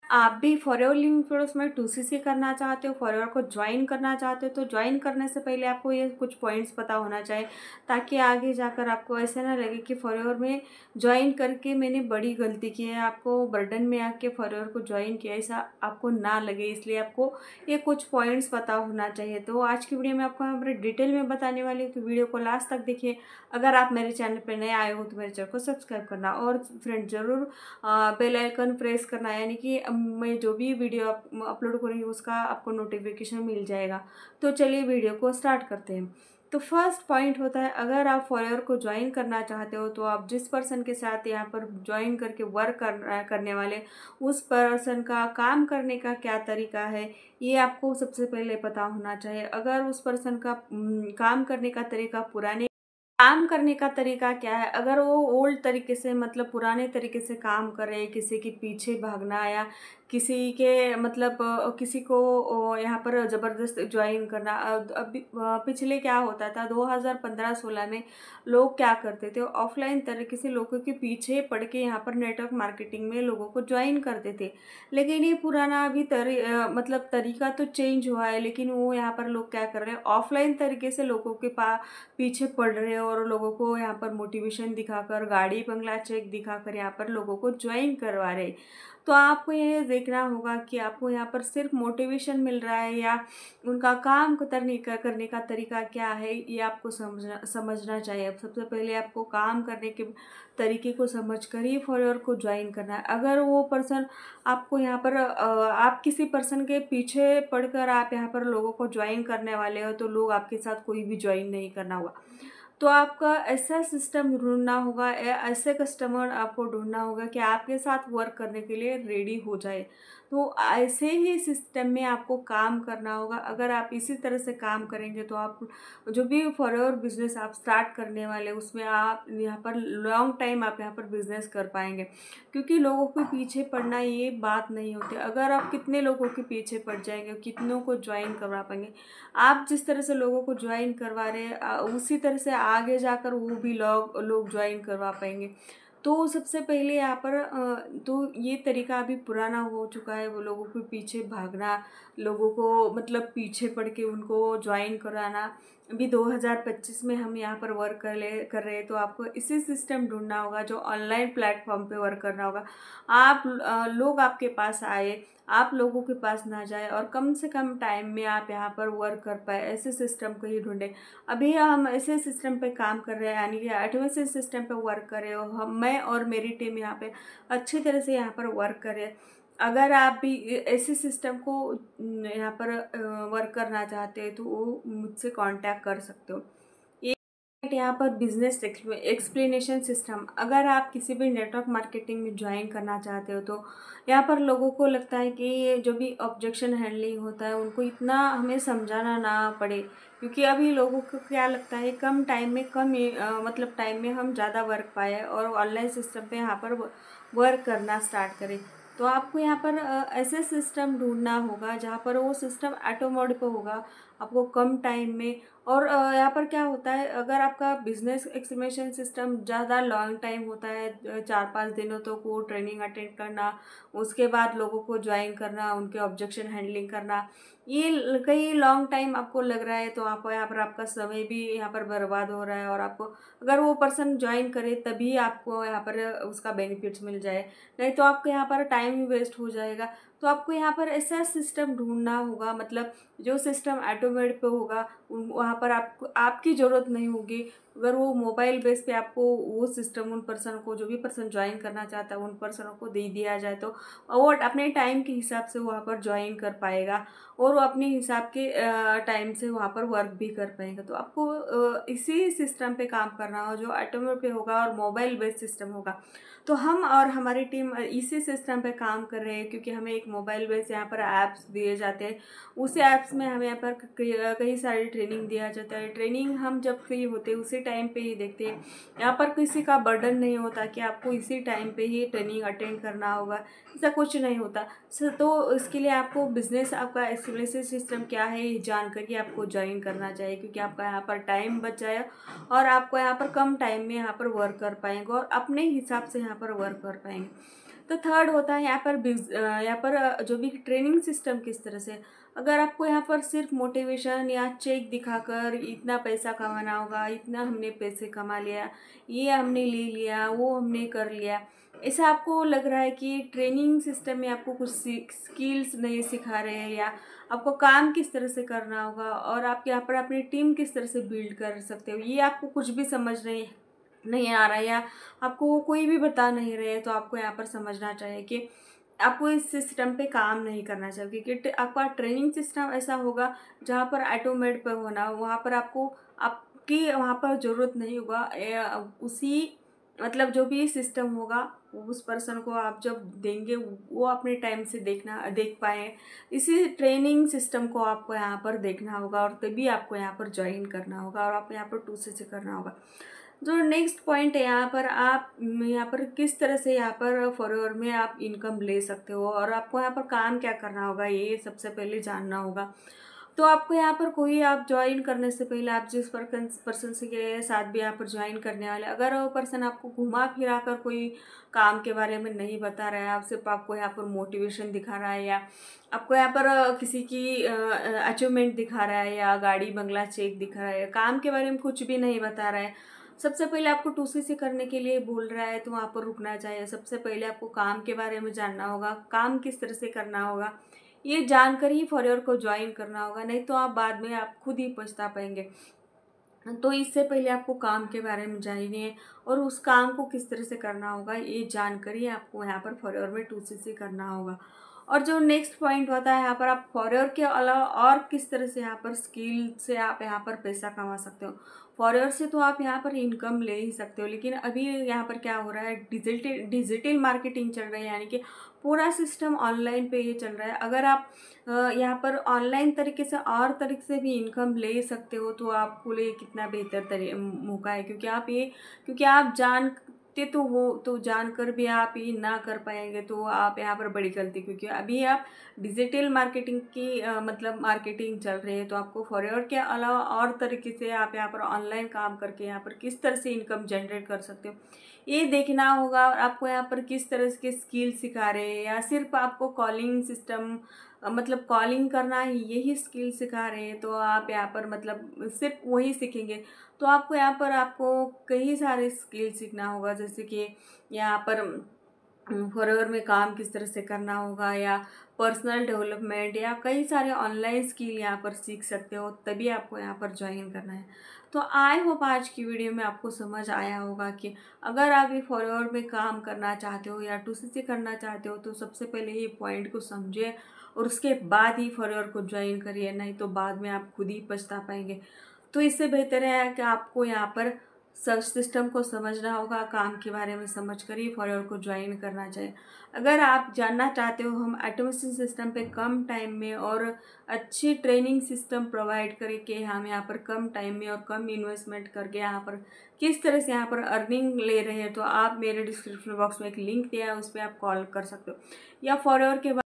आप भी forever living products में 2CC करना चाहते हो, फॉरएवर को ज्वाइन करना चाहते हो, तो ज्वाइन करने से पहले आपको ये कुछ पॉइंट्स पता होना चाहिए, ताकि आगे जाकर आपको ऐसा ना लगे कि फॉरएवर में ज्वाइन करके मैंने बड़ी गलती की है, आपको बर्डन में आके फॉरएवर को ज्वाइन किया, ऐसा आपको ना लगे। इसलिए आपको ये कुछ पॉइंट्स पता होना चाहिए। तो आज की वीडियो में आपको यहाँ पर डिटेल में बताने वाली हूँ, तो वीडियो को लास्ट तक देखिए। अगर आप मेरे चैनल पर नए आए हो तो मेरे चैनल को सब्सक्राइब करना और फ्रेंड ज़रूर बेल आइकन प्रेस करना, यानी कि मैं जो भी वीडियो अपलोड करूँगी उसका आपको नोटिफिकेशन मिल जाएगा। तो चलिए वीडियो को स्टार्ट करते हैं। तो फर्स्ट पॉइंट होता है, अगर आप फॉरएवर को ज्वाइन करना चाहते हो तो आप जिस पर्सन के साथ यहाँ पर ज्वाइन करके वर्क करने वाले, उस पर्सन का काम करने का क्या तरीका है, ये आपको सबसे पहले पता होना चाहिए। अगर उस पर्सन का काम करने का तरीका काम करने का तरीका क्या है, अगर वो ओल्ड तरीके से मतलब पुराने तरीके से काम कर रहे हैं, किसी के पीछे भागना या किसी के मतलब किसी को यहाँ पर ज़बरदस्त ज्वाइन करना। अभी पिछले क्या होता था 2015-16 में लोग क्या करते थे, ऑफलाइन तरीके से लोगों के पीछे पड़ के यहाँ पर नेटवर्क मार्केटिंग में लोगों को ज्वाइन करते थे। लेकिन ये पुराना अभी मतलब तरीका तो चेंज हुआ है, लेकिन वो यहाँ पर लोग क्या कर रहे हैं, ऑफलाइन तरीके से लोगों के पीछे पड़ रहे हैं और लोगों को यहाँ पर मोटिवेशन दिखाकर, गाड़ी बंगला चेक दिखाकर यहाँ पर लोगों को ज्वाइन करवा रहे। तो आपको ये देखना होगा कि आपको यहाँ पर सिर्फ मोटिवेशन मिल रहा है या उनका काम करने का तरीका क्या है, ये आपको समझना चाहिए। अब सबसे पहले आपको काम करने के तरीके को समझ कर ही फॉलोअर को ज्वाइन करना है। अगर वो पर्सन आपको यहाँ पर आप किसी पर्सन के पीछे पड़कर आप यहाँ पर लोगों को ज्वाइन करने वाले हो, तो लोग आपके साथ कोई भी ज्वाइन नहीं करना होगा। तो आपका ऐसा सिस्टम ढूंढना होगा, ऐसे कस्टमर आपको ढूंढना होगा कि आपके साथ वर्क करने के लिए रेडी हो जाए। तो ऐसे ही सिस्टम में आपको काम करना होगा। अगर आप इसी तरह से काम करेंगे तो आप जो भी फॉरएवर बिजनेस आप स्टार्ट करने वाले उसमें आप यहाँ पर लॉन्ग टाइम आप यहाँ पर बिजनेस कर पाएंगे। क्योंकि लोगों के पीछे पड़ना ये बात नहीं होती। अगर आप कितने लोगों के पीछे पड़ जाएंगे, कितनों को ज्वाइन करवा पाएंगे, आप जिस तरह से लोगों को ज्वाइन करवा रहे हैं उसी तरह से आगे जाकर वो भी लोग ज्वाइन करवा पाएंगे। तो सबसे पहले यहाँ पर तो ये तरीका अभी पुराना हो चुका है, वो लोगों के पीछे भागना, लोगों को मतलब पीछे पड़ के उनको ज्वाइन कराना। अभी 2025 में हम यहाँ पर वर्क कर रहे हैं, तो आपको इसी सिस्टम ढूंढना होगा जो ऑनलाइन प्लेटफॉर्म पे वर्क करना होगा। आप लोग आपके पास आए, आप लोगों के पास ना जाए और कम से कम टाइम में आप यहाँ पर वर्क कर पाए, ऐसे सिस्टम को ही ढूंढें। अभी हम ऐसे सिस्टम पे काम कर रहे हैं, यानी कि एडवांस सिस्टम पे वर्क कर रहे हो। मैं और मेरी टीम यहाँ पे अच्छी तरह से यहाँ पर वर्क कर रहे हैं। अगर आप भी ऐसे सिस्टम को यहाँ पर वर्क करना चाहते हैं तो वो मुझसे कांटेक्ट कर सकते हो। यहाँ पर बिजनेस एक्सप्लेनेशन सिस्टम, अगर आप किसी भी नेटवर्क मार्केटिंग में ज्वाइन करना चाहते हो तो यहाँ पर लोगों को लगता है कि ये जो भी ऑब्जेक्शन हैंडलिंग होता है उनको इतना हमें समझाना ना पड़े, क्योंकि अभी लोगों को क्या लगता है कम टाइम में मतलब टाइम में हम ज़्यादा वर्क पाए और ऑनलाइन सिस्टम पे यहाँ पर वर्क करना स्टार्ट करें। तो आपको यहाँ पर ऐसे सिस्टम ढूंढना होगा जहाँ पर वो सिस्टम ऑटो मोड पे होगा, आपको कम टाइम में। और यहाँ पर क्या होता है, अगर आपका बिजनेस एक्सप्लेनेशन सिस्टम ज़्यादा लॉन्ग टाइम होता है, 4-5 दिनों तक वो ट्रेनिंग अटेंड करना, उसके बाद लोगों को ज्वाइन करना, उनके ऑब्जेक्शन हैंडलिंग करना, ये कई लॉन्ग टाइम आपको लग रहा है, तो आप यहाँ पर आपका समय भी यहाँ पर बर्बाद हो रहा है। और आपको अगर वो पर्सन ज्वाइन करे तभी आपको यहाँ पर उसका बेनिफिट्स मिल जाए, नहीं तो आपको यहाँ पर टाइम ही वेस्ट हो जाएगा। तो आपको यहाँ पर ऐसा सिस्टम ढूंढना होगा, मतलब जो सिस्टम ऑटोमेट पे होगा, वहाँ पर आपको आपकी ज़रूरत नहीं होगी। अगर वो मोबाइल बेस पे आपको वो सिस्टम उन पर्सन को, जो भी पर्सन ज्वाइन करना चाहता है उन पर्सनों को दे दिया जाए, तो वो अपने टाइम के हिसाब से वहाँ पर ज्वाइन कर पाएगा और वो अपने हिसाब के टाइम से वहाँ पर वर्क भी कर पाएगा। तो आपको इसी सिस्टम पे काम करना हो जो ऑटोमेट पे होगा और मोबाइल बेस्ड सिस्टम होगा। तो हम और हमारी टीम इसी सिस्टम पे काम कर रहे हैं, क्योंकि हमें एक मोबाइल बेस यहाँ पर ऐप्स दिए जाते हैं। उसी ऐप्स में हमें यहाँ पर कई सारी ट्रेनिंग दिया जाता है। ट्रेनिंग हम जब फ्री होते हैं उसी टाइम पे ही देखते हैं। यहाँ पर किसी का बर्डन नहीं होता कि आपको इसी टाइम पे ही ट्रेनिंग अटेंड करना होगा, ऐसा कुछ नहीं होता। तो इसके लिए आपको बिजनेस आपका एक्सप्लेनेशन सिस्टम क्या है ये जानकर ही आपको ज्वाइन करना चाहिए, क्योंकि आपका यहाँ पर टाइम बच जाए और आपको यहाँ पर कम टाइम में यहाँ पर वर्क कर पाएंगे और अपने हिसाब से यहाँ पर वर्क कर पाएंगे। तो थर्ड होता है यहाँ पर जो भी ट्रेनिंग सिस्टम किस तरह से, अगर आपको यहाँ पर सिर्फ मोटिवेशन या चेक दिखाकर इतना पैसा कमाना होगा, इतना हमने पैसे कमा लिया, ये हमने ले लिया, वो हमने कर लिया, ऐसा आपको लग रहा है कि ट्रेनिंग सिस्टम में आपको कुछ स्किल्स नहीं सिखा रहे हैं, या आपको काम किस तरह से करना होगा और आप यहाँ पर अपनी टीम किस तरह से बिल्ड कर सकते हो, ये आपको कुछ भी समझ नहीं आ रहा है, या आपको वो कोई भी बता नहीं रहे, तो आपको यहाँ पर समझना चाहिए कि आपको इस सिस्टम पे काम नहीं करना चाहिए, क्योंकि आपका ट्रेनिंग सिस्टम ऐसा होगा जहाँ पर ऑटोमेट पे होना, वहाँ पर आपकी वहाँ पर ज़रूरत नहीं होगा। उसी मतलब जो भी सिस्टम होगा उस पर्सन को आप जब देंगे वो अपने टाइम से देख पाए, इसी ट्रेनिंग सिस्टम को आपको यहाँ पर देखना होगा और तभी आपको यहाँ पर ज्वाइन करना होगा और आप यहाँ पर 2CC करना होगा। जो नेक्स्ट पॉइंट है यहाँ पर, आप यहाँ पर किस तरह से यहाँ पर फॉरएवर में आप इनकम ले सकते हो और आपको यहाँ पर काम क्या करना होगा, ये सबसे पहले जानना होगा। तो आपको यहाँ पर कोई आप ज्वाइन करने से पहले आप जिस पर्सन से के साथ भी यहाँ पर ज्वाइन करने वाले, अगर वो पर्सन आपको घुमा फिरा कर कोई काम के बारे में नहीं बता रहा है, आप सिर्फ आपको यहाँ पर मोटिवेशन दिखा रहा है, या आपको यहाँ पर किसी की अचीवमेंट दिखा रहा है, या गाड़ी बंगला चेक दिखा रहा है, काम के बारे में कुछ भी नहीं बता रहा है, सबसे पहले आपको 2CC करने के लिए बोल रहा है, तो वहाँ पर रुकना चाहिए। सबसे पहले आपको काम के बारे में जानना होगा, काम किस तरह से करना होगा, ये जानकर ही फॉरएवर को ज्वाइन करना होगा, नहीं तो आप बाद में आप खुद ही पछता पाएंगे। तो इससे पहले आपको काम के बारे में जानिए और उस काम को किस तरह से करना होगा, ये जानकर ही आपको यहाँ पर फॉरएवर में 2CC करना होगा। और जो नेक्स्ट पॉइंट होता है यहाँ पर, आप फॉरएवर के अलावा और किस तरह से यहाँ पर स्किल से आप यहाँ पर पैसा कमा सकते हो। फॉरएवर से तो आप यहाँ पर इनकम ले ही सकते हो, लेकिन अभी यहाँ पर क्या हो रहा है, डिजिटल मार्केटिंग चल रही है, यानी कि पूरा सिस्टम ऑनलाइन पे ही चल रहा है। अगर आप यहाँ पर ऑनलाइन तरीके से और तरीके से भी इनकम ले सकते हो तो आपके लिए कितना बेहतर मौका है, क्योंकि आप जानते तो हो, तो जानकर भी आप ये ना कर पाएंगे तो आप यहाँ पर बड़ी गलती, क्योंकि अभी आप डिजिटल मार्केटिंग की मतलब मार्केटिंग चल रही है, तो आपको फॉरएवर के अलावा और तरीके से आप यहाँ पर ऑनलाइन काम करके यहाँ पर किस तरह से इनकम जनरेट कर सकते हो, ये देखना होगा। और आपको यहाँ पर किस तरह के स्किल सिखा रहे हैं, या सिर्फ आपको कॉलिंग सिस्टम मतलब कॉलिंग करना ही यही स्किल सिखा रहे हैं, तो आप यहाँ पर मतलब सिर्फ वही सीखेंगे, तो आपको यहाँ पर आपको कई सारे स्किल सीखना होगा, जैसे कि यहाँ पर फॉरएवर में काम किस तरह से करना होगा, या पर्सनल डेवलपमेंट, या कई सारे ऑनलाइन स्किल यहाँ पर सीख सकते हो, तभी आपको यहाँ पर ज्वाइन करना है। तो आई होप आज की वीडियो में आपको समझ आया होगा कि अगर आप ये फॉरएवर में काम करना चाहते हो या 2CC करना चाहते हो, तो सबसे पहले ये पॉइंट को समझिए और उसके बाद ही फॉरएवर को ज्वाइन करिए, नहीं तो बाद में आप खुद ही पछता पाएंगे। तो इससे बेहतर है कि आपको यहाँ पर सिस्टम को समझना होगा, काम के बारे में समझ कर ही फॉरएवर को ज्वाइन करना चाहिए। अगर आप जानना चाहते हो हम ऑटोमेशन सिस्टम पे कम टाइम में और अच्छी ट्रेनिंग सिस्टम प्रोवाइड करके हम यहाँ पर कम टाइम में और कम इन्वेस्टमेंट करके यहाँ पर किस तरह से यहाँ पर अर्निंग ले रहे हैं, तो आप मेरे डिस्क्रिप्शन बॉक्स में एक लिंक दिया है, उस पर आप कॉल कर सकते हो, या फॉरएवर के